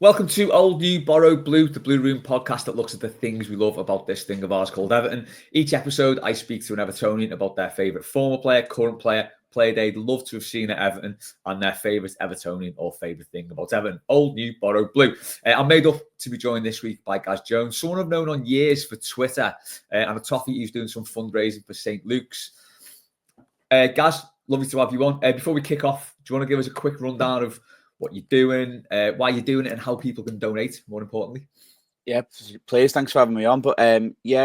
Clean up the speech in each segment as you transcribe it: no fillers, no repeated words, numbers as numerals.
Welcome to Old New Borrowed Blue, the Blue Room podcast that looks at the things we love about this thing of ours called Everton. Each episode, I speak to an Evertonian about their favourite former player, current player they'd love to have seen at Everton, and their favourite Evertonian or favourite thing about Everton. Old New Borrowed Blue. I'm made up to be joined this week by Gaz Jones, someone I've known on years for Twitter, and a toffee who's doing some fundraising for St. Luke's. Gaz, lovely to have you on. Before we kick off, do you want to give us a quick rundown of what you're doing, why you're doing it, and how people can donate, more importantly? Yeah, please. Thanks for having me on. But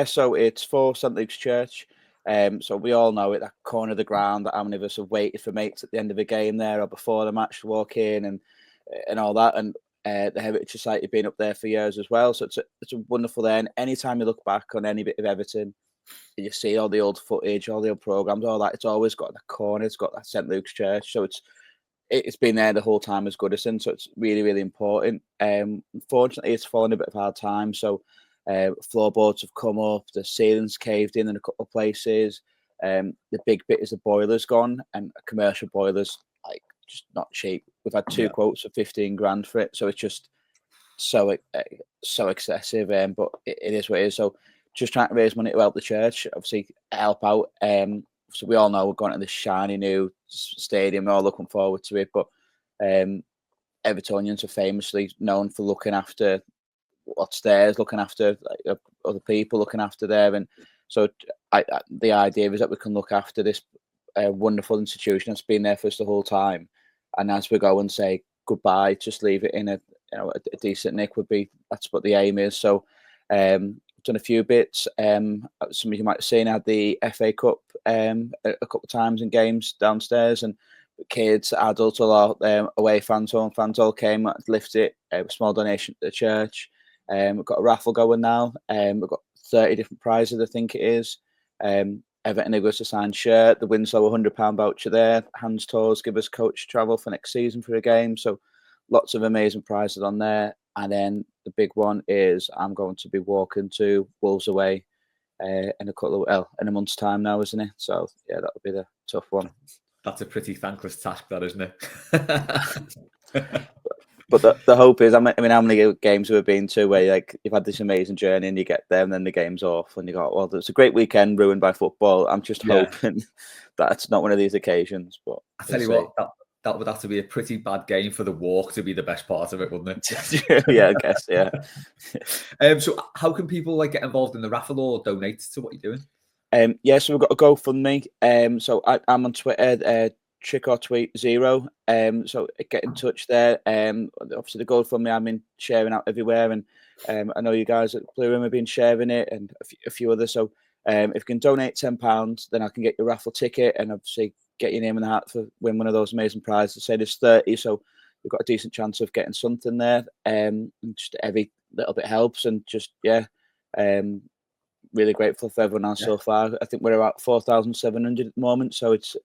so it's for St. Luke's Church. So we all know it, that corner of the ground that how many of us have waited for mates at the end of a game there or before the match to walk in and all that. And the Heritage Society been up there for years as well. So it's a wonderful there. And anytime you look back on any bit of Everton, you see all the old footage, all the old programmes, all that. It's always got that corner. It's got that St. Luke's Church. So it's been there the whole time as Goodison, so it's really, really important. Unfortunately, it's fallen a bit of hard time. So floorboards have come up, the ceiling's caved in a couple of places. The big bit is the boiler's gone, and commercial boilers like just not cheap. We've had two quotes for 15 grand for it, so it's just so excessive. But it is what it is. So just trying to raise money to help the church, obviously help out. So we all know we're going to this shiny new stadium. We're all looking forward to it. But Evertonians are famously known for looking after what's theirs, looking after other people, looking after there. And so the idea is that we can look after this wonderful institution that's been there for us the whole time. And as we go and say goodbye, just leave it in a decent nick that's what the aim is. So done a few bits. Some of you might have seen I had the FA Cup a couple of times in games downstairs, and kids, adults, all away fans, home fans all came, lifted it, a small donation to the church. We've got a raffle going now. We've got 30 different prizes, I think it is. Everton gives a signed shirt, the Winslow £100 voucher there, Hands Tours give us coach travel for next season for a game. So lots of amazing prizes on there. And then the big one is I'm going to be walking to Wolves away in a month's time now, isn't it? So yeah, that'll be the tough one. That's a pretty thankless task, that, isn't it? But the hope is, I mean, how many games have we been to where you've had this amazing journey and you get there and then the game's off and you go, well, it's a great weekend ruined by football. I'm just hoping that it's not one of these occasions. But I tell you what, that would have to be a pretty bad game for the walk to be the best part of it, wouldn't it? Yeah, I guess, yeah. So how can people get involved in the raffle or donate to what you're doing? So we've got a GoFundMe. So I'm on Twitter, trick or tweet 0. So get in touch there. Obviously the GoFundMe I've been sharing out everywhere, and I know you guys at Blue Room have been sharing it, and a few others. So if you can donate £10, then I can get your raffle ticket and obviously get your name in the hat for win one of those amazing prizes. Say there's 30, so you've got a decent chance of getting something there. And just every little bit helps, and just really grateful for everyone else so far. I think we're about 4,700 at the moment, so it's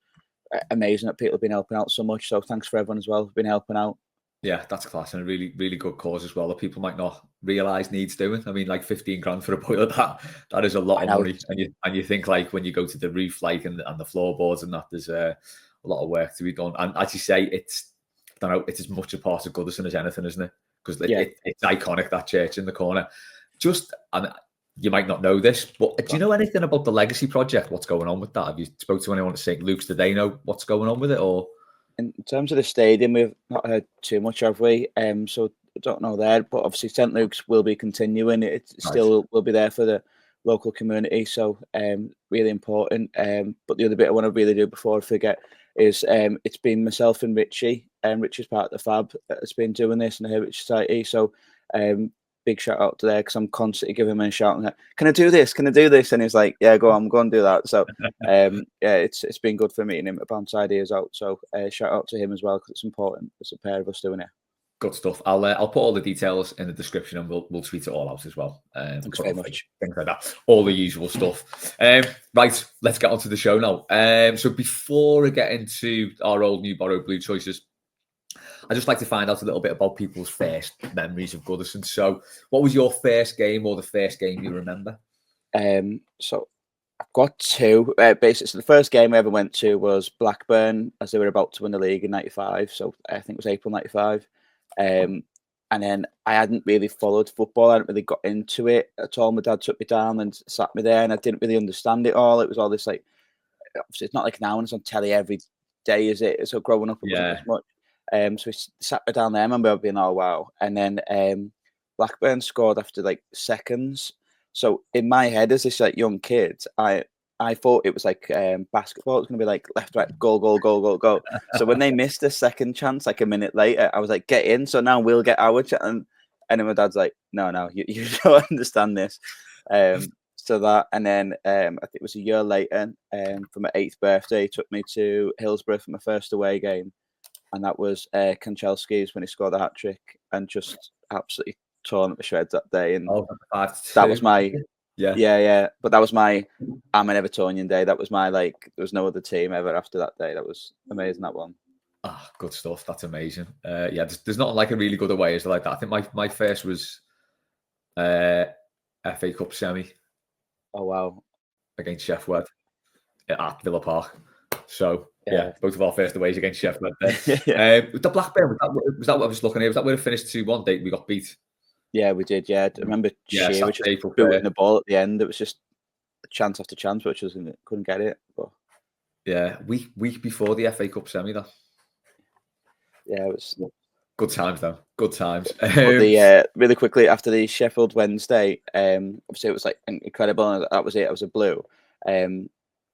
amazing that people have been helping out so much. So thanks for everyone as well who've been helping out. Yeah, that's class, and a really, really good cause as well that people might not realise needs doing. I mean, 15 grand for a boiler, that is a lot of money. And you think when you go to the roof, and the floorboards and that, there's a lot of work to be done. And as you say, it's as much a part of Goodison as anything, isn't it? Because it's iconic, that church in the corner. And you might not know this, but do you know anything about the Legacy Project? What's going on with that? Have you spoke to anyone at St. Luke's? Do they know what's going on with it? Or in terms of the stadium, we've not heard too much, have we? So I don't know there, but obviously St. Luke's will be continuing. It still will be there for the local community, so really important. But the other bit I want to really do before I forget is it's been myself and Richie, and Richie's part of the Fab that's been doing this in the Heritage Society. So big shout out to there, because I'm constantly giving him a shout and can I do this? Can I do this? And he's like, yeah, go on, go and do that. So it's been good for meeting him to bounce ideas out. So shout out to him as well, because it's important. There's a pair of us doing it. Good stuff. I'll put all the details in the description, and we'll tweet it all out as well. Thanks very much. Things like that, all the usual stuff. Right, let's get on to the show now. So before we get into our old new borrowed blue choices, I'd just like to find out a little bit about people's first memories of Goodison. So what was your first game, or the first game you remember? So I've got two. Basically, the first game I ever went to was Blackburn, as they were about to win the league in '95. So I think it was April '95. And then I hadn't really followed football. I hadn't really got into it at all. My dad took me down and sat me there, and I didn't really understand it all. It was all this like, obviously it's not like now when it's on telly every day, is it? So growing up, it wasn't as much. So he sat me down there. I remember being, oh wow. And then Blackburn scored after like seconds. So in my head, as this like young kid, I thought it was like basketball. It was going to be like left, right, goal, goal, goal, goal, goal. So when they missed a second chance, like a minute later, I was like, get in. So now we'll get our chance. And then my dad's like, no, you don't understand this. So that, and then I think it was a year later, for my 8th birthday, he took me to Hillsborough for my first away game. And that was Kanchelski's when he scored the hat trick and just absolutely torn up the shreds that day. And that was my, yeah. But that was my, I'm an Evertonian day. That was my, like, there was no other team ever after that day. That was amazing, that one. Ah, good stuff. That's amazing. Yeah, there's not like a really good away is like that. I think my first was FA Cup semi. Oh wow! Against Sheffield at Villa Park. So yeah, both of our first aways against Sheffield. The Blackburn, was that what I was looking at? Was that where it finished 2-1? We got beat. Yeah, we did. Yeah, I remember Shearer was just booting the ball at the end. It was just chance after chance, which couldn't get it. But yeah, week before the FA Cup semi, though. Yeah, it was good times though. Good times. But really quickly after the Sheffield Wednesday, obviously it was like incredible, and that was it. I was a blue. I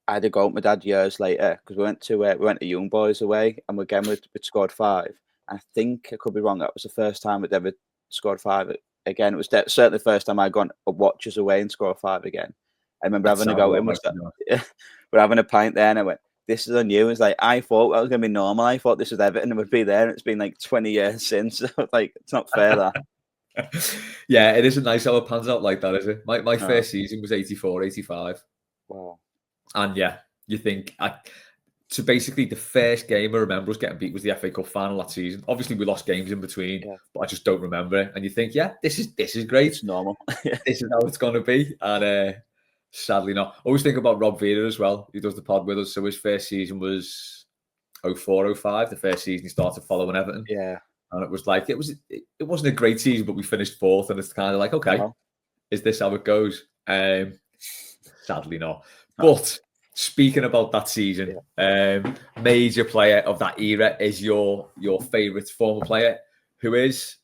had to go with my dad years later because we went to Young Boys away, and we'd scored 5. I think I could be wrong. That was the first time we'd ever scored 5 again. It was certainly the first time I'd gone a watches away and scored 5 again. I remember having to go in. We're having a pint there, and I went, "This is on you." It's like I thought that was going to be normal. I thought this was Everton and would be there. And it's been like 20 years since. Like it's not fair. That. Yeah, it isn't nice how it pans out like that, is it? My first season was 84, 85. Wow. And yeah, you think so basically the first game I remember us getting beat was the FA Cup final that season. Obviously we lost games in between, but I just don't remember it. And you think, yeah, this is great. It's normal. This is how it's gonna be. And sadly not. I always think about Rob Vera as well, who does the pod with us. So his first season was 04, 05, the first season he started following Everton. Yeah. And it was like it wasn't a great season, but we finished 4th, and it's kind of like, okay, is this how it goes? Sadly not. But speaking about that season, major player of that era is your favourite former player, who is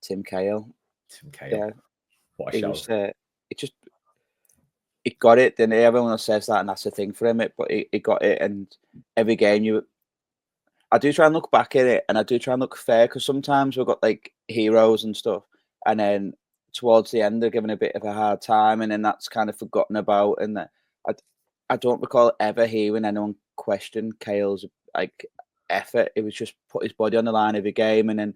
Tim Cahill. Tim Cahill. Yeah. What a shout. He got it, didn't he? Everyone says that, and that's the thing for him. But he got it, and every game I do try and look back at it, and I do try and look fair, because sometimes we've got like heroes and stuff, and then towards the end they're given a bit of a hard time, and then that's kind of forgotten about. And I don't recall ever hearing anyone question Cahill's like effort. It was just put his body on the line every game, and then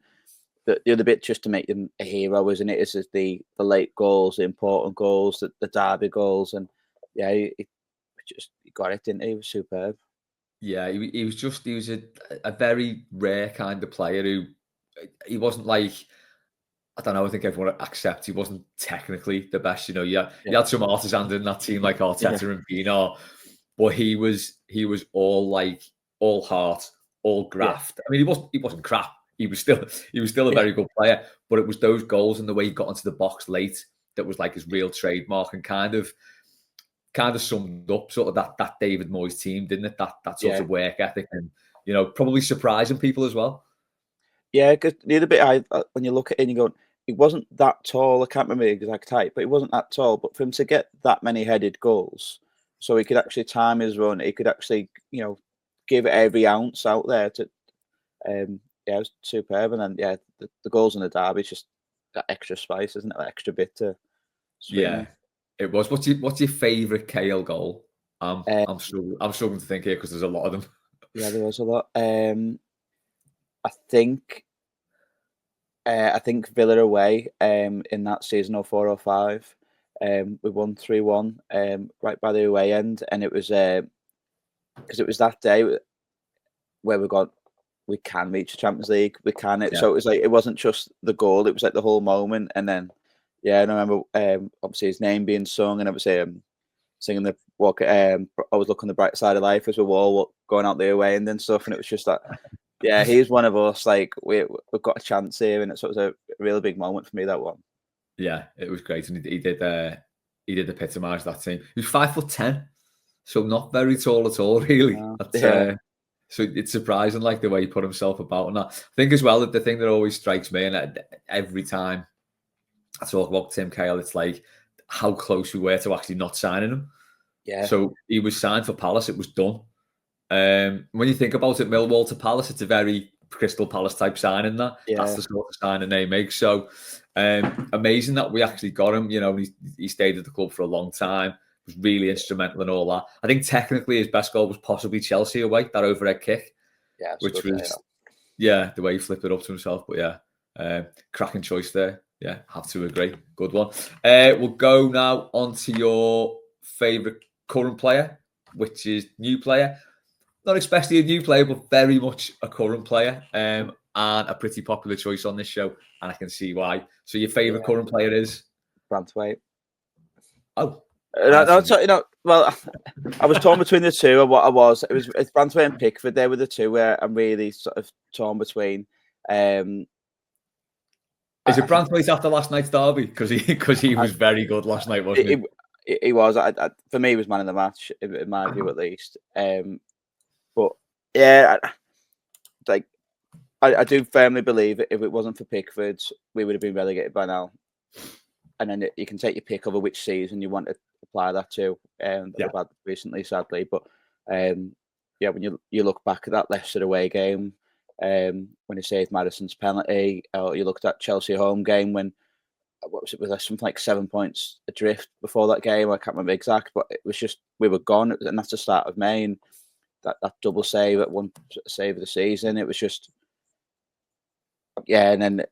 the other bit just to make him a hero, isn't it? Is the late goals, the important goals, the derby goals, and yeah, he got it, didn't he? He was superb. Yeah, he was a very rare kind of player who he wasn't like, I don't know, I think everyone accepts he wasn't technically the best. You know, you had some artisans in that team like Arteta and Pienaar, but he was all heart, all graft. I mean, he wasn't crap. He was still a very good player, but it was those goals and the way he got into the box late that was like his real trademark, and kind of summed up sort of that David Moyes team, didn't it? That sort of work ethic, and probably surprising people as well. Yeah, because the other bit, when you look at it and you go, he wasn't that tall. I can't remember the exact height, but he wasn't that tall. But for him to get that many headed goals, so he could actually time his run, he could actually, give it every ounce out there to, it was superb. And then, the goals in the derby, just that extra spice, isn't it? That extra bit to swing. Yeah, it was. What's your favourite Cahill goal? I'm struggling to think here because there's a lot of them. Yeah, there was a lot. I think Villa away in that season 04-05. We won 3-1 right by the away end, and it was because it was that day where we can reach the Champions League. We can it. Yeah. So it was like, it wasn't just the goal; it was like the whole moment. And then, I remember obviously his name being sung, and obviously singing the walk. I was looking on the bright side of life as we were all going out the away end and stuff, and it was just that Yeah, he's one of us. Like we've got a chance here, and it was a really big moment for me, that one. Yeah, it was great, and he did epitomise that team. He was 5'10", so not very tall at all, really. Yeah. So it's surprising, like the way he put himself about, and that. I think as well that the thing that always strikes me, and every time I talk about Tim Cahill, it's like how close we were to actually not signing him. Yeah. So he was signed for Palace; it was done. When you think about it, Millwall to Palace, it's a very Crystal Palace type signing. That's the sort of signing they make. So amazing that we actually got him. You know, he stayed at the club for a long time. Was really instrumental in all that. I think technically his best goal was possibly Chelsea away, that overhead kick, Yeah, which was the way he flipped it up to himself. But yeah, cracking choice there. Yeah, have to agree. Good one. We'll go now on to your favourite current player, which is new player. Not especially a new player, but very much a current player, and a pretty popular choice on this show, and I can see why. So your favourite current player is Branthwaite. Oh, well, I was torn between the two. Of what it's Branthwaite and Pickford. They were the two where I'm really sort of torn between. Is it Branthwaite after last night's derby? Because he was very good last night, wasn't he? He was. For me, he was man of the match in my view, at least. But yeah, I do firmly believe that if it wasn't for Pickford, we would have been relegated by now. And then you can take your pick over which season you want to apply that to. That we've had recently, sadly. But when you look back at that Leicester away game, when he saved Maddison's penalty, or you looked at Chelsea home game when what was it, with something like 7 points adrift before that game. I can't remember exact, but it was just we were gone, and that's the start of May. And that double save at one save of the season, it was just and then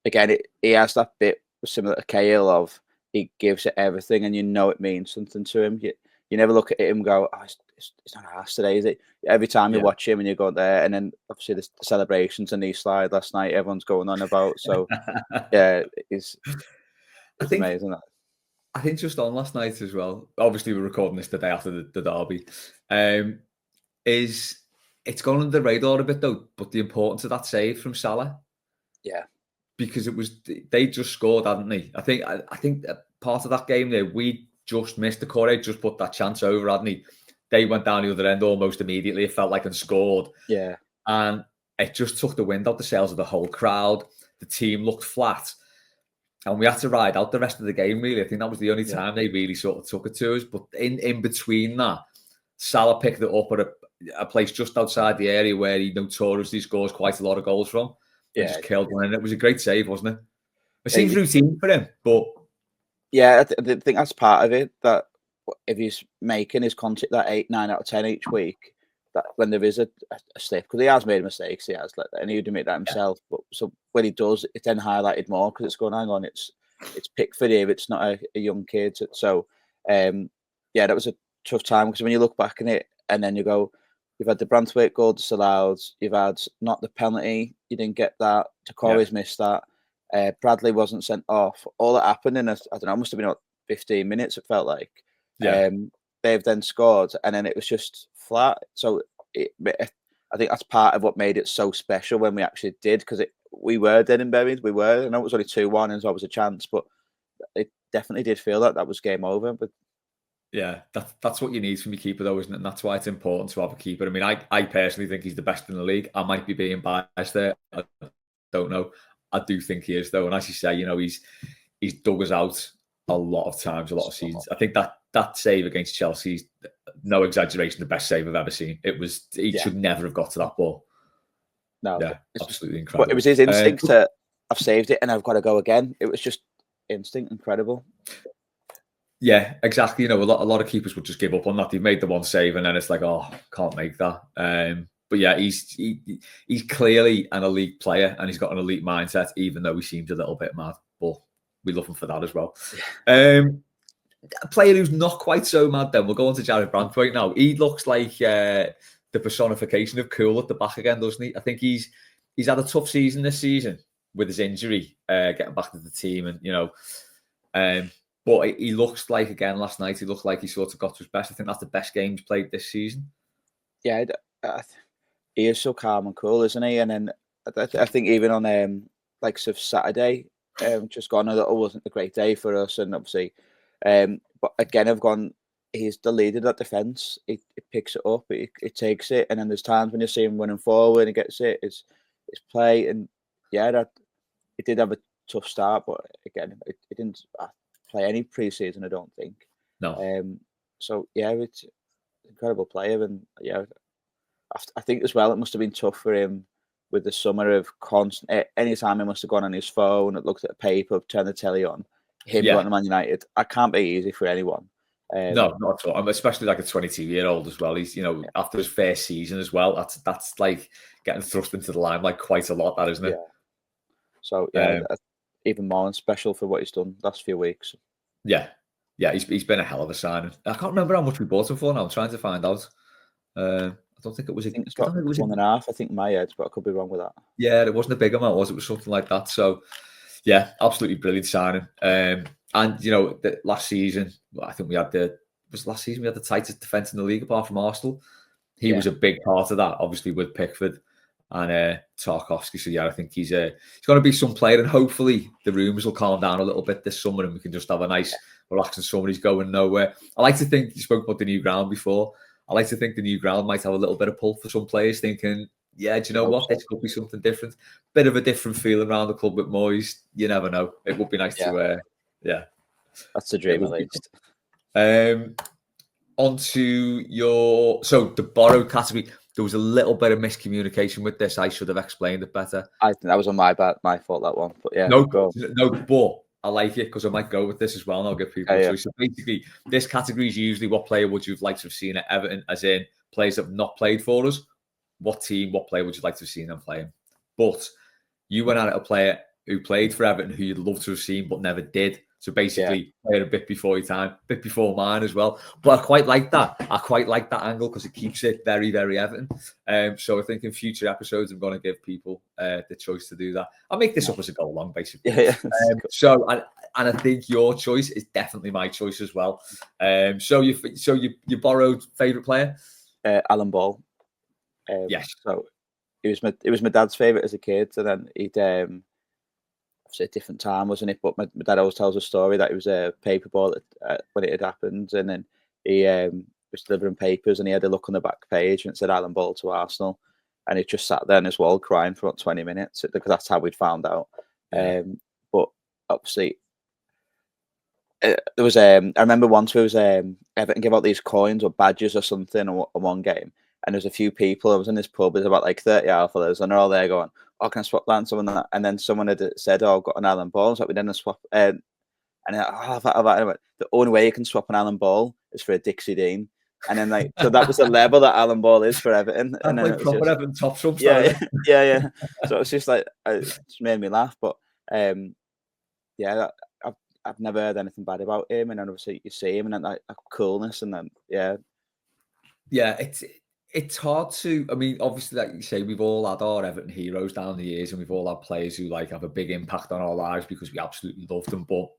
again, he has that bit similar to Cahill of he gives it everything, and it means something to him. You never look at him and go, "Oh, it's not ass today, is it?" Every time you watch him and you go there, and then obviously the celebrations and East Slide last night, everyone's going on about. So yeah, it's amazing. I think just on last night as well. Obviously, we're recording this the day after the derby. It's gone under the radar a bit though, but the importance of that save from Salah. Yeah. Because they just scored, hadn't they? I think part of that game there, we just missed the Corey, just put that chance over, hadn't he? They went down the other end almost immediately, it felt like, and scored. Yeah. And it just took the wind out the sails of the whole crowd. The team looked flat. And we had to ride out the rest of the game, really. I think that was the only time they really sort of took it to us. But in between that, Salah picked it up at a place just outside the area where he notoriously scores quite a lot of goals from. And just killed one, and it was a great save, wasn't it? It seems routine for him, but yeah, I think that's part of it. That if he's making his content that 8, 9 out of 10 each week, that when there is a slip, because he has made mistakes, and he would admit that himself. But so when he does, it's then highlighted more because it's going, hang on, it's Pickford here, it's not a young kid. So that was a tough time because when you look back in it and then you go, you've had the Branthwaite goal disallowed. You've had not the penalty. You didn't get that. Tokore's missed that. Bradley wasn't sent off. All that happened in I don't know, must have been about 15 minutes. It felt like. They've then scored, and then it was just flat. So I think that's part of what made it so special when we actually did, because we were dead and buried. We were. I know it was only 2-1, and so it was a chance, but it definitely did feel like that was game over. But yeah, that's what you need from your keeper, though, isn't it? And that's why it's important to have a keeper. I mean, I personally think he's the best in the league. I might be being biased there. I don't know. I do think he is, though. And as you say, he's dug us out a lot of times, a lot of seasons. I think that save against Chelsea, no exaggeration, the best save I've ever seen. He should never have got to that ball. No, yeah, absolutely incredible. But it was his instinct to, I've saved it and I've got to go again. It was just instinct, incredible. Yeah, exactly. A lot of keepers would just give up on that. They've made the one save and then it's like, oh, can't make that. But yeah, he's clearly an elite player and he's got an elite mindset, even though he seems a little bit mad. But we love him for that as well. A player who's not quite so mad, then we'll go on to Jared Branthwaite now. He looks like the personification of cool at the back again, doesn't he? I think he's had a tough season this season with his injury, getting back to the team, and but he looks like, again, last night, he looked like he sort of got to his best. I think that's the best game he's played this season. Yeah, He is so calm and cool, isn't he? And then I think even on like Saturday, just gone, it wasn't a great day for us, and obviously, but again, I've gone. He's the leader of that defence. He picks it up, it takes it, and then there's times when you see him running forward, he gets it. It's play, and yeah, that it did have a tough start, but again, it didn't play any pre-season, I don't think. No. So yeah, it's an incredible player, and yeah, I think as well, it must have been tough for him with the summer of constant. Any time he must have gone on his phone and looked at a paper, turned the telly on, him going Yeah. to Man United. I can't be easy for anyone. No, not at all. Especially like a 22-year-old as well. He's, after his first season as well. That's like getting thrust into the limelight quite a lot, that isn't it? Yeah. So yeah, even more special for what he's done last few weeks. Yeah, he's been a hell of a signing. I can't remember how much we bought him for now. I'm trying to find out. I don't think it was. I think it's got 1.5. I think my head, but I could be wrong with that. Yeah, it wasn't a big amount, was it? It was something like that. So, yeah, absolutely brilliant signing. And the last season, I think we had the tightest defence in the league apart from Arsenal. He was a big part of that, obviously with Pickford and Tarkowski. So yeah, I think he's going to be some player, and hopefully the rumours will calm down a little bit this summer, and we can just have a nice, relaxing summer. He's going nowhere. I like to think, you spoke about the new ground before. I like to think the new ground might have a little bit of pull for some players, thinking, yeah, do you know what? This could be something different. Bit of a different feeling around the club with Moyes. You never know. It would be nice to, That's the dream at least. Onto the borrowed category. There was a little bit of miscommunication with this. I should have explained it better. I think that was on my fault, that one. But yeah, but I like it because I might go with this as well, and I'll give people a choice. So basically, this category is usually what player would you have liked to have seen at Everton, as in players that have not played for us. What player would you like to have seen them playing? But you went at it a player who played for Everton who you'd love to have seen but never did. So basically, playing a bit before your time, a bit before mine as well. But I quite like that. I quite like that angle because it keeps it very, very Everton. So I think in future episodes, I'm going to give people the choice to do that. I'll make this up as I go along, basically. And I think your choice is definitely my choice as well. So you borrowed favourite player? Alan Ball. Yes. So it was my dad's favourite as a kid, and then he'd obviously a different time, wasn't it? But my dad always tells a story that it was a paper ball when it had happened, and then he was delivering papers, and he had a look on the back page and it said Alan Ball to Arsenal, and he just sat there on his wall crying for about 20 minutes because that's how we'd found out. But obviously, there was I remember once there was Everton give out these coins or badges or something on one game, and there's a few people. I was in this pub. There's about like 30 alphalas, and they're all there going, "Oh, can I swap that?" And someone that, and then someone had said, "Oh, I've got an Alan Ball." So we then swap, and the only way you can swap an Alan Ball is for a Dixie Dean. And then so that was the level that Alan Ball is for Everton. And then like proper just, Everton top subs. Yeah. So it's just like it just made me laugh. But I've never heard anything bad about him, and then obviously you see him and then that coolness, and then it's hard to. I mean, obviously, like you say, we've all had our Everton heroes down the years, and we've all had players who like have a big impact on our lives because we absolutely love them. But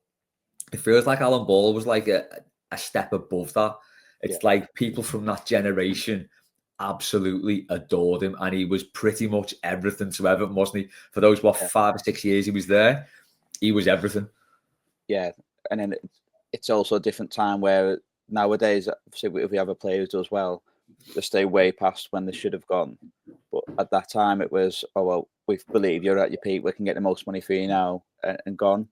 it feels like Alan Ball was like a step above that. It's like people from that generation absolutely adored him, and he was pretty much everything to Everton, wasn't he? For those 5 or 6 years he was there, he was everything. Yeah, and then it's also a different time where nowadays, obviously, if we have a player who does well, they stay way past when they should have gone. But at that time, it was, oh well, we believe you're at your peak. We can get the most money for you now, and gone.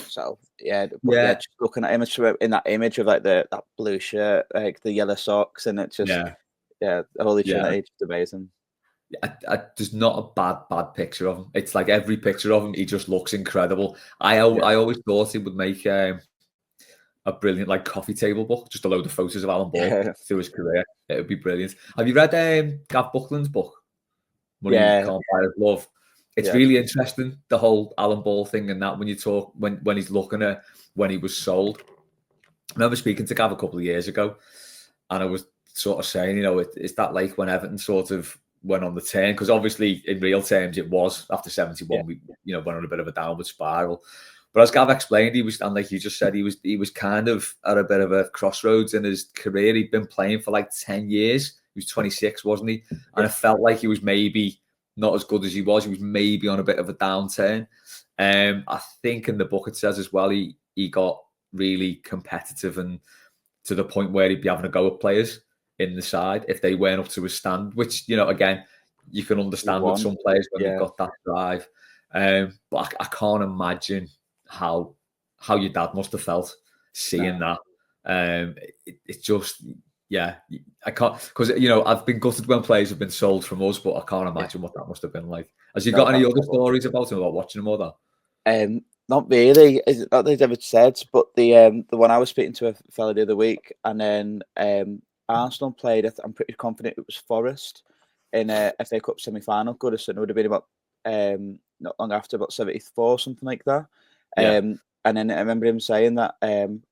So just looking at him in that image of like that blue shirt, like the yellow socks, and it's just the Holy Trinity, it's amazing. There's not a bad picture of him. It's like every picture of him, he just looks incredible. I always thought he would make a brilliant like coffee table book, just a load of photos of Alan Ball through his career. It would be brilliant. Have you read Gav Buckland's book? Money Can't Buy Us Love. It's really interesting, the whole Alan Ball thing, and that when you talk when he's looking at when he was sold. I remember speaking to Gav a couple of years ago, and I was sort of saying, is that like when Everton sort of went on the turn? Because obviously, in real terms, it was after 71. We went on a bit of a downward spiral. But as Gav explained, he was, and like you just said, he was kind of at a bit of a crossroads in his career. He'd been playing for like 10 years He was 26, wasn't he? And it felt like he was maybe not as good as he was. He was maybe on a bit of a downturn. I think in the book it says as well, he got really competitive and to the point where he'd be having a go at players in the side if they weren't up to his stand, which, again, you can understand with some players when they've got that drive. But I can't imagine how your dad must have felt seeing that. It's just, I can't, because, I've been gutted when players have been sold from us, but I can't imagine what that must have been like. Has he got any other stories about him, about watching him or that? Not really. Not that he's ever said, but the one I was speaking to a fella the other week, and then Arsenal played. I'm pretty confident it was Forest in a FA Cup semi-final. Goodison, it would have been about not long after, about 74, something like that. And then I remember him saying that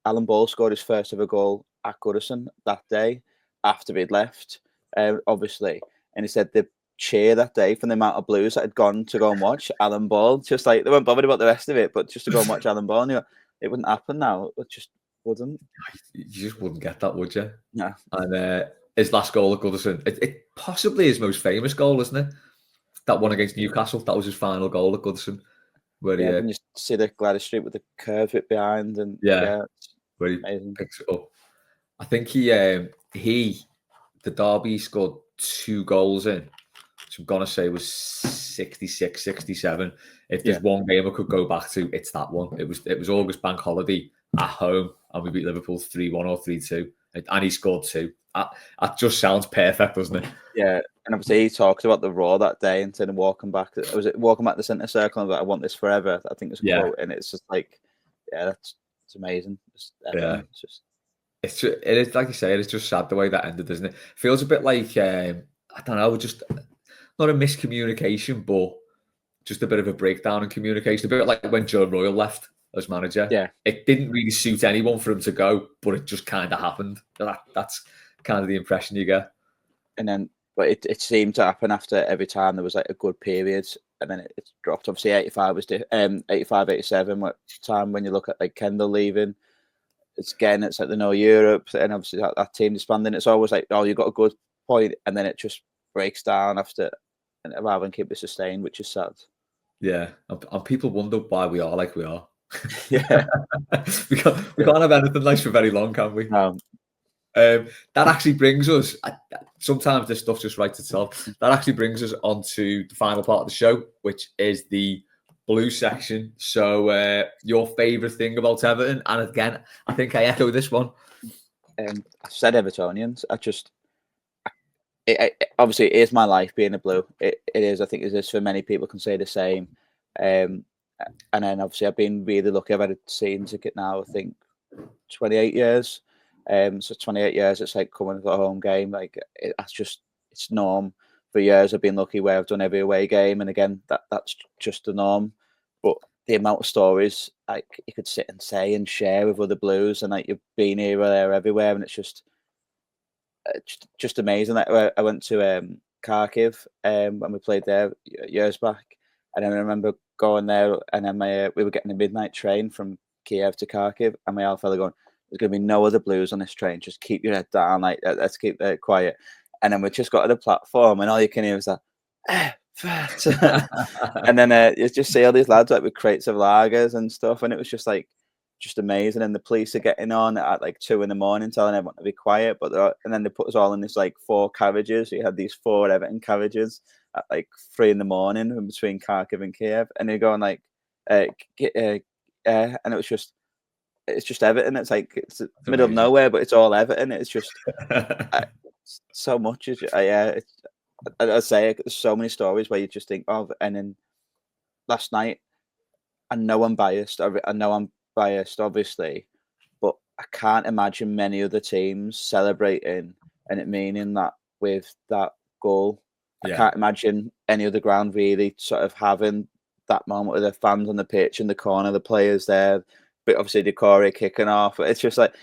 Alan Ball scored his first ever goal at Goodison that day after he'd left, obviously, and he said the cheer that day from the amount of Blues that had gone to go and watch Alan Ball. Just like they weren't bothered about the rest of it, but just to go and watch Alan Ball. And it wouldn't happen now. It just wouldn't. You just wouldn't get that, would you? No. And his last goal at Goodison, it possibly his most famous goal, isn't it? That one against Newcastle. That was his final goal at Goodison. Where when you see the Gladys Street with the curve bit behind, and where he amazing. Picks it up. I think the Derby scored 2 goals in. So I'm going to say it was 66, 67. If there's one game I could go back to, it's that one. It was August bank holiday at home, and we beat Liverpool 3-1 or 3-2, and he scored 2. That just sounds perfect, doesn't it? Yeah, and obviously he talked about the Raw that day and said walking back. Was it walking back the centre circle and like, I want this forever? I think it's a quote, and it's just like, it's amazing. It is, like you say, it's just sad the way that ended, isn't it? Feels a bit like I don't know, just not a miscommunication, but just a bit of a breakdown in communication. A bit like when Joe Royle left as manager. Yeah, it didn't really suit anyone for him to go, but it just kind of happened. That's kind of the impression you get. And then, but it seemed to happen after every time there was like a good period, and then it dropped. Obviously, 85 was 85, 87 time when you look at like Kendall leaving. It's like the No Europe, and obviously that team disbanding. It's always like, oh, you got a good point, and then it just breaks down after, and rather than keep it sustained, which is sad. Yeah, and people wonder why we are like we are. Yeah, we can't have anything nice for very long, can we? No. That actually brings us. Sometimes this stuff just writes itself. That actually brings us on to the final part of the show, which is the blue section. So, your favourite thing about Everton, and again, I think I echo this one. I've said Evertonians. Obviously, it is my life being a blue. It is. I think it is for many people can say the same. And then obviously I've been really lucky. I've had a season ticket now, I think 28 years. So 28 years, it's like coming to a home game. Like it's norm. For years I've been lucky where I've done every away game, and again that's just the norm. But the amount of stories like you could sit and say and share with other Blues, and like you've been here, there, everywhere, and it's just amazing. Like I went to Kharkiv when we played there years back, and I remember going there, and then we were getting a midnight train from Kiev to Kharkiv, and my old fella going, "There's going to be no other Blues on this train. Just keep your head down. Like let's keep it quiet." And then we just got to the platform, and all you can hear is that, and then you just see all these lads like with crates of lagers and stuff, and it was just amazing. And the police are getting on at like 2 a.m, telling everyone to be quiet. And then they put us all in this like 4 carriages. You had these 4 Everton carriages at like 3 a.m. in between Kharkiv and Kiev, and they're going like, and it's just Everton. It's like it's the middle of nowhere, but it's all Everton. It's just so much. I'd say there's so many stories where you just think of. And then last night, I know I'm biased, obviously, but I can't imagine many other teams celebrating and it meaning that with that goal. I can't imagine any other ground really sort of having that moment with the fans on the pitch in the corner, the players there, but obviously Decore kicking off. It's just like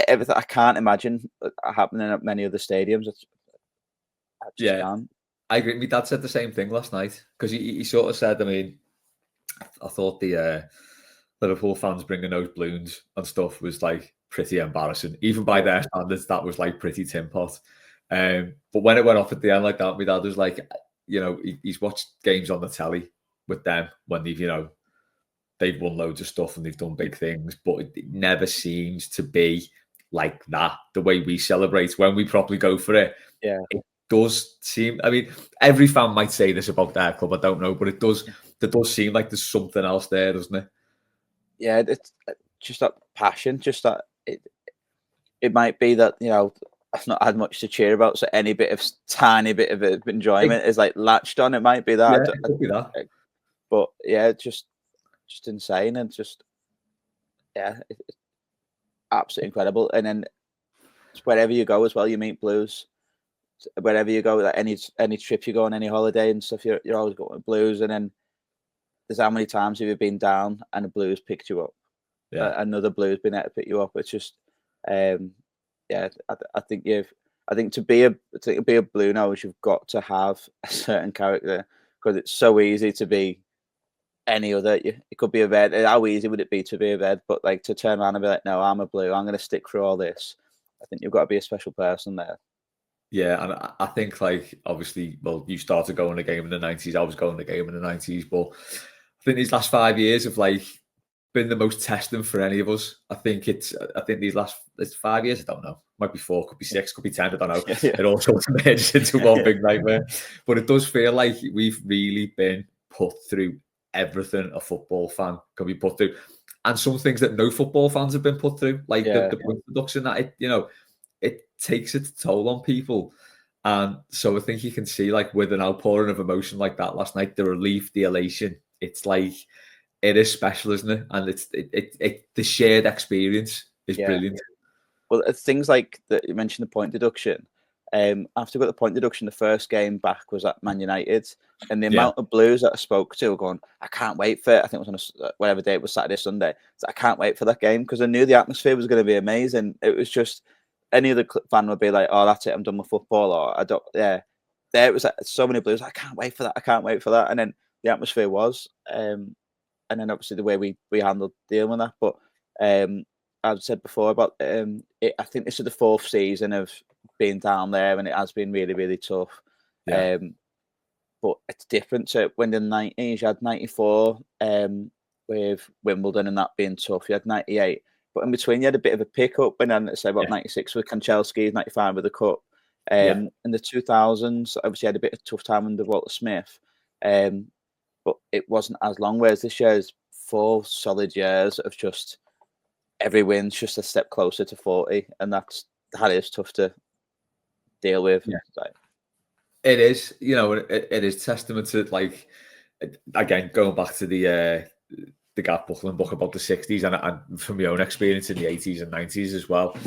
everything. I can't imagine happening at many other stadiums. I just can't. I agree. My dad said the same thing last night because he sort of said, I mean, I thought the Liverpool fans bringing those balloons and stuff was like pretty embarrassing. Even by their standards, that was like pretty tin pot. But when it went off at the end like that, my dad was like, he's watched games on the telly with them when they've won loads of stuff and they've done big things, but it never seems to be like that. The way we celebrate when we properly go for it, it does seem. I mean, every fan might say this about their club. I don't know, but it does. There does seem like there's something else there, doesn't it? Yeah, it's just that passion. Just that it might be that I've not had much to cheer about, so any tiny bit of enjoyment is like latched on. It might be that. Yeah, it could be that. But yeah, just insane and just it's absolutely incredible. And then wherever you go as well, you meet Blues. Wherever you go, like any trip you go on, any holiday and stuff, you're always going with Blues. And then there's how many times have you been down and the Blues picked you up? Yeah, Another Blues been there to pick you up. It's just, I think to be a Blue Nose, you've got to have a certain character because it's so easy to be any other. It could be a Red. How easy would it be to be a Red? But like to turn around and be like, no, I'm a Blue. I'm going to stick through all this. I think you've got to be a special person there. Yeah, and I think obviously, well, you started going the game in the 90s. I was going the game in the 90s, but I think these last 5 years have been the most testing for any of us. I think these last 5 years, I don't know, might be 4, could be 6, could be 10, I don't know. It all sort of merges into one big nightmare. But it does feel like we've really been put through everything a football fan can be put through, and some things that no football fans have been put through, like the point production that it takes its toll on people. And so I think you can see with an outpouring of emotion like that last night, the relief, the elation, it's it is special, isn't it? And it's the shared experience is brilliant. Well, things like that you mentioned, the point deduction. After we got the point deduction, the first game back was at Man United, and the amount of Blues that I spoke to were going, I can't wait for it. I think it was on whatever day it was, Saturday, Sunday. So I can't wait for that game because I knew the atmosphere was going to be amazing. It was just any other fan would be like, oh, that's it, I'm done with football, or I don't. Yeah, there it was so many Blues. I can't wait for that. I can't wait for that. And then the atmosphere was, and then obviously the way we handled dealing with that. But I've said before about I think this is the 4th season of being down there, and it has been really, really tough. Yeah. But it's different. So when the 90s, you had 94 with Wimbledon and that being tough. You had 98. But in between, you had a bit of a pickup. And then, say, about 96 with Kanchelskis, 95 with the Cup. In the 2000s, obviously, had a bit of a tough time under Walter Smith. But it wasn't as long. Whereas this year is 4 solid years of just every win's just a step closer to 40. And that is tough to deal with. Yeah. It is, it is testament to again, going back to the Gav Buckland book about the 60s and from my own experience in the 80s and 90s as well.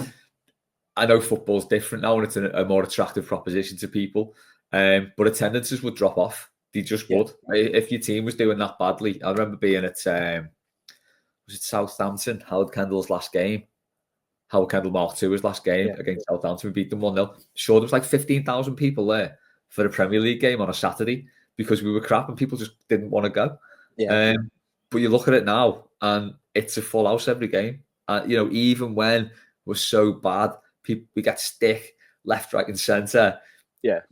I know football's different now and it's a more attractive proposition to people, but attendances would drop off. They just would. If your team was doing that badly. I remember being at, was it Southampton, Howard Kendall's last game? Howard Kendall Mark II's last game against Southampton. We beat them 1-0. Sure, there was 15,000 people there for a Premier League game on a Saturday because we were crap and people just didn't want to go. But you look at it now and it's a full house every game. Even when we're so bad, we get stick left, right, and centre.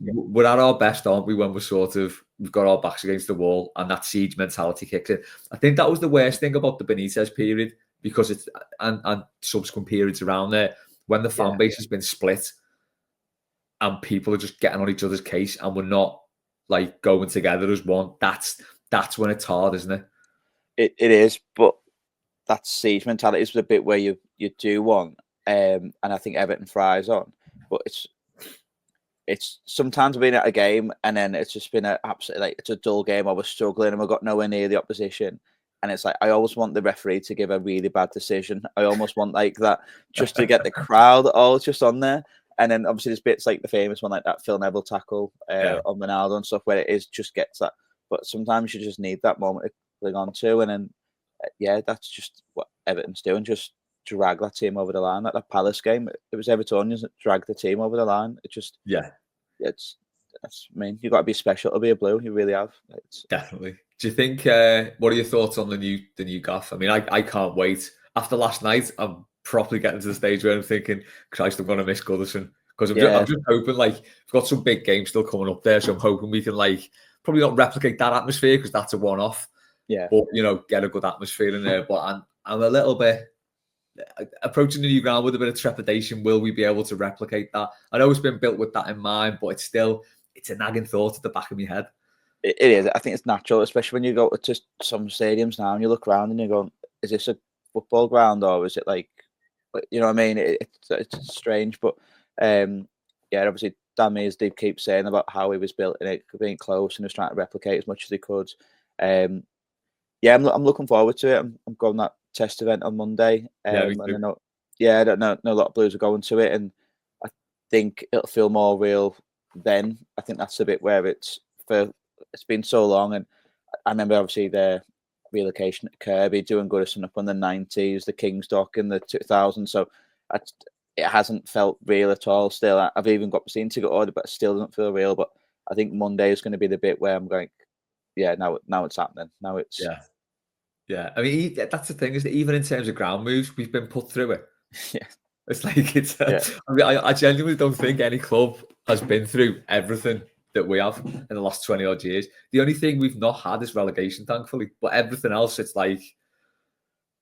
We're at our best, aren't we? When we've got our backs against the wall and that siege mentality kicks in. I think that was the worst thing about the Benitez period because it's and subsequent periods around there when the fan base has been split and people are just getting on each other's case and we're not going together as one. That's when it's hard, isn't it? It is, but that siege mentality is the bit where you do want, and I think Everton thrives on. But it's sometimes been at a game and then it's just been absolutely it's a dull game. I was struggling and we got nowhere near the opposition. And it's I always want the referee to give a really bad decision. I almost want that just to get the crowd all just on there. And then obviously there's bits like the famous one, like that Phil Neville tackle on Ronaldo and stuff, where it is just gets that. But sometimes you just need that moment to cling on to. And then, that's just what Everton's doing. Just drag that team over the line. Like that Palace game, it was Evertonians that dragged the team over the line. It just, you've got to be special to be a Blue. You really have. Definitely. Do you think? What are your thoughts on the new gaff? I mean, I can't wait. After last night, I'm properly getting to the stage where I'm thinking, Christ, I'm going to miss Goodison Because I'm just hoping, like, we've got some big games still coming up there, so I'm hoping we can, like, probably not replicate that atmosphere because that's a one-off. Yeah. But, you know, get a good atmosphere in there. But I'm a little bit approaching the new ground with a bit of trepidation. Will we be able to replicate that? I know it's been built with that in mind, but it's a nagging thought at the back of my head. It is. I think it's natural, especially when you go to some stadiums now and you look around and you go, is this a football ground or is it like, you know what I mean? It's strange, but obviously Dan Mears did keep saying about how he was built in it, being close and was trying to replicate as much as he could. I'm looking forward to it. I'm going that test event on Monday. Me And too. I don't know a lot of Blues are going to it, and I think it'll feel more real then. I think that's the bit where it's been so long, and I remember obviously the relocation at Kirby, doing Goodison up in the 90s, the King's Dock in the 2000s. So it hasn't felt real at all. Still, I've even got seen to get ordered, but it still doesn't feel real. But I think Monday is going to be the bit where I'm going, yeah, now it's happening. Now it's yeah. I mean, that's the thing, is that even in terms of ground moves, we've been put through it. yeah. It's like I mean, I genuinely don't think any club has been through everything that we have in the last 20 odd years. The only thing we've not had is relegation, thankfully. But everything else, it's like,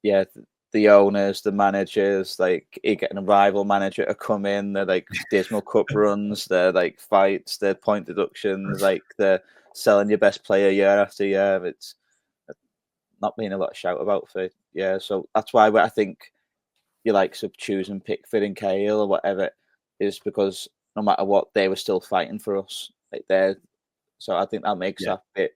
the owners, the managers, like you're getting a rival manager to come in. They're like dismal cup runs. They're like fights. They're point deductions. Like they're selling your best player year after year. It's not been a lot of shout about for So that's why I think you like sub choosing Pickford and Cahill or whatever is because no matter what, they were still fighting for us. Like so I think that makes that bit.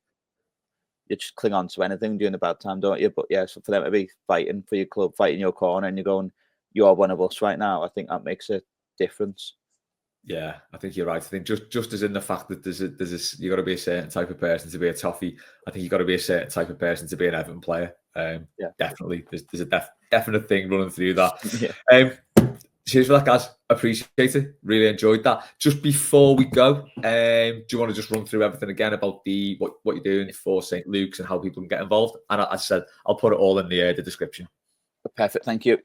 You just cling on to anything during a bad time, don't you? But so for them to be fighting for your club, fighting your corner, and you're going, you're one of us right now. I think that makes a difference. Yeah, I think you're right. I think just as in the fact that you got to be a certain type of person to be a Toffee. I think you got to be a certain type of person to be an Everton player. Definitely. There's a definite thing running through that. Cheers for that, guys. Appreciate it. Really enjoyed that. Just before we go, do you want to just run through everything again about what you're doing for St. Luke's and how people can get involved? And as I said, I'll put it all in the description. Perfect. Thank you.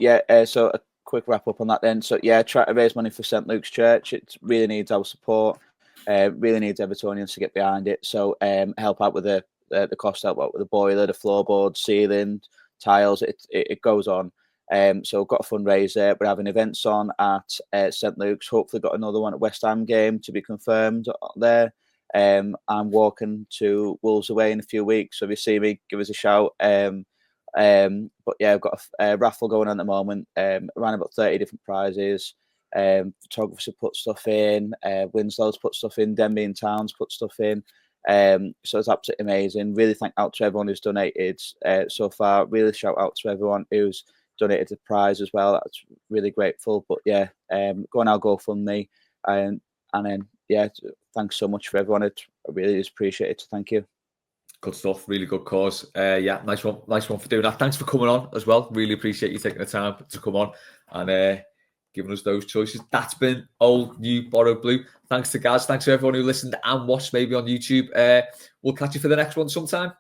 So a quick wrap up on that then. So try to raise money for St. Luke's Church. It really needs our support. Really needs Evertonians to get behind it. So help out with the cost, help out with the boiler, the floorboards, ceiling, tiles. It goes on. So we've got a fundraiser. We're having events on at St. Luke's. Hopefully got another one at West Ham game to be confirmed there. I'm walking to Wolves away in a few weeks. So if you see me, give us a shout. But I've got a raffle going on at the moment. Around about 30 different prizes. Photographers have put stuff in. Winslow's put stuff in. Denby and Towns put stuff in. So it's absolutely amazing. Really thank out to everyone who's donated so far. Really shout out to everyone who's donated the prize as well. That's really grateful. But go on our GoFundMe and then thanks so much for everyone. I really appreciate it. Thank you. Good stuff. Really good cause. Nice one for doing that. Thanks for coming on as well. Really appreciate you taking the time to come on and giving us those choices. That's been Old New Borrowed Blue. Thanks to Gaz. Thanks to everyone who listened and watched maybe on YouTube. We'll catch you for the next one sometime.